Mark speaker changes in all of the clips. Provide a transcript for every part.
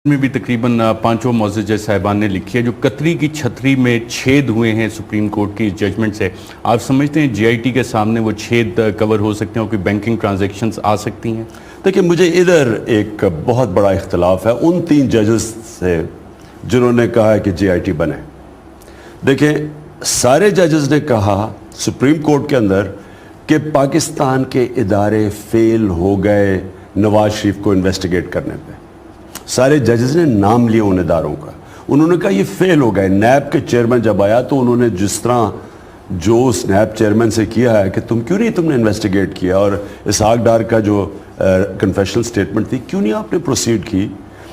Speaker 1: میں بھی تقریباً پانچوں معزز جج صاحبان نے لکھی ہے جو قطری کی چھتری میں چھید ہوئے ہیں سپریم کورٹ کی ججمنٹ سے. آپ سمجھتے ہیں جی آئی ٹی کے سامنے وہ چھید کور ہو سکتے ہیں اور کوئی بینکنگ ٹرانزیکشنز آ سکتی ہیں؟
Speaker 2: دیکھیں مجھے ادھر ایک بہت بڑا اختلاف ہے ان 3 ججز سے جنہوں نے کہا ہے کہ جی آئی ٹی بنے. دیکھیں سارے ججز نے کہا سپریم کورٹ کے اندر کہ پاکستان کے ادارے فیل ہو گئے نواز شریف کو انویسٹیگیٹ کرنے پہ. سارے ججز نے نام لیا ان اداروں کا. انہوں نے کہا یہ فیل ہو گئے. نیب کے چیئرمین جب آیا تو انہوں نے جس طرح جو اس نیب چیئرمین سے کیا ہے کہ تم نے انویسٹیگیٹ کیا اور اسحاق ڈار کا جو کنفیشنل سٹیٹمنٹ تھی کیوں نہیں آپ نے پروسیڈ کی.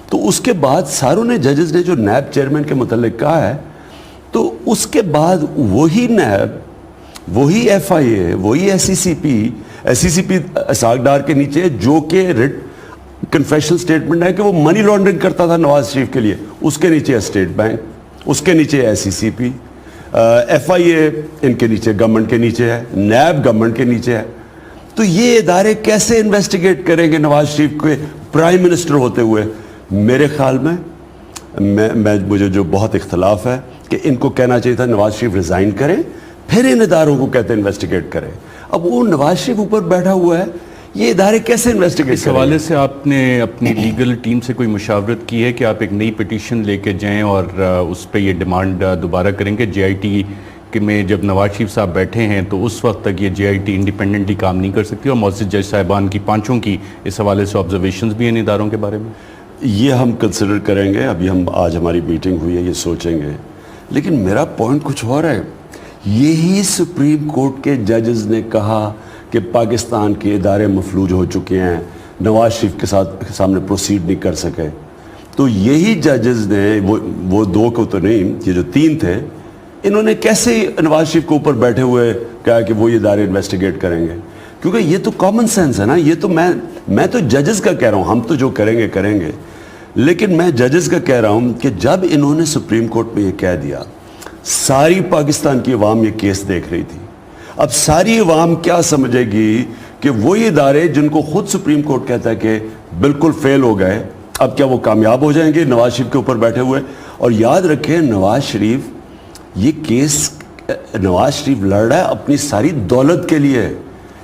Speaker 2: تو اس کے بعد ساروں نے ججز نے جو نیب چیئرمین کے متعلق کہا ہے تو اس کے بعد وہی نیب وہی ایف آئی اے وہی ایس سی سی پی اسحاق ڈار کے نیچے جو کہ کنفیشنل سٹیٹمنٹ ہے کہ وہ منی لانڈرنگ کرتا تھا نواز شریف کے لیے, اس کے نیچے اسٹیٹ بینک, اس کے نیچے ایس سی پی, ایف آئی اے ان کے نیچے گورنمنٹ کے نیچے ہے, نیب گورنمنٹ کے نیچے ہے. تو یہ ادارے کیسے انویسٹیگیٹ کریں گے نواز شریف کے پرائم منسٹر ہوتے ہوئے؟ میرے خیال میں مجھے جو بہت اختلاف ہے کہ ان کو کہنا چاہیے تھا نواز شریف ریزائن کریں پھر ان اداروں کو کہتے ہیں انویسٹیگیٹ کریں. اب وہ نواز شریف اوپر بیٹھا ہوا ہے, یہ ادارے کیسے انویسٹیگیٹ کریں؟
Speaker 1: اس حوالے سے آپ نے اپنی لیگل ٹیم سے کوئی مشاورت کی ہے کہ آپ ایک نئی پٹیشن لے کے جائیں اور اس پہ یہ ڈیمانڈ دوبارہ کریں کہ جے آئی ٹی میں جب نواز شریف صاحب بیٹھے ہیں تو اس وقت تک یہ جے آئی ٹی انڈیپینڈنٹلی کام نہیں کر سکتی, اور معزز جج صاحبان کی پانچوں کی اس حوالے سے آبزرویشنز بھی ہیں ان اداروں کے بارے میں؟
Speaker 2: یہ ہم کنسیڈر کریں گے. ابھی آج ہماری میٹنگ ہوئی ہے, یہ سوچیں گے. لیکن میرا پوائنٹ کچھ اور ہے. یہی سپریم کورٹ کے ججز نے کہا کہ پاکستان کے ادارے مفلوج ہو چکے ہیں, نواز شریف کے سامنے پروسیڈ نہیں کر سکے. تو یہی ججز نے وہ 2 کو تو نہیں, یہ جو 3 تھے, انہوں نے کیسے نواز شریف کے اوپر بیٹھے ہوئے کہا کہ وہ یہ ادارے انویسٹیگیٹ کریں گے؟ کیونکہ یہ تو کامن سینس ہے نا. یہ تو میں تو ججز کا کہہ رہا ہوں, ہم تو جو کریں گے. لیکن میں ججز کا کہہ رہا ہوں کہ جب انہوں نے سپریم کورٹ میں یہ کہہ دیا, ساری پاکستان کی عوام یہ کیس دیکھ رہی تھی. اب ساری عوام کیا سمجھے گی کہ وہی ادارے جن کو خود سپریم کورٹ کہتا ہے کہ بالکل فیل ہو گئے, اب کیا وہ کامیاب ہو جائیں گے نواز شریف کے اوپر بیٹھے ہوئے؟ اور یاد رکھیں نواز شریف یہ کیس نواز شریف لڑ رہا ہے اپنی ساری دولت کے لیے.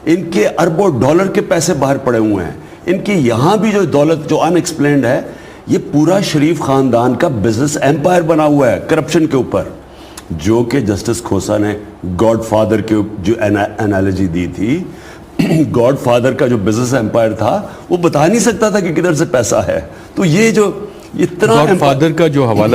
Speaker 2: ان کے اربوں ڈالر کے پیسے باہر پڑے ہوئے ہیں. ان کی یہاں بھی جو دولت جو ان ایکسپلینڈ ہے, یہ پورا شریف خاندان کا بزنس ایمپائر بنا ہوا ہے کرپشن کے اوپر, جو کہ جسٹس کھوسا نے گاڈ فادر کے جو انالوجی دی تھی. گاڈ فادر کا جو بزنس ایمپائر تھا وہ بتا نہیں سکتا تھا کہ کدھر سے پیسہ ہے. تو یہ جو اتنا
Speaker 1: گاڈ فادر کا جو حوالہ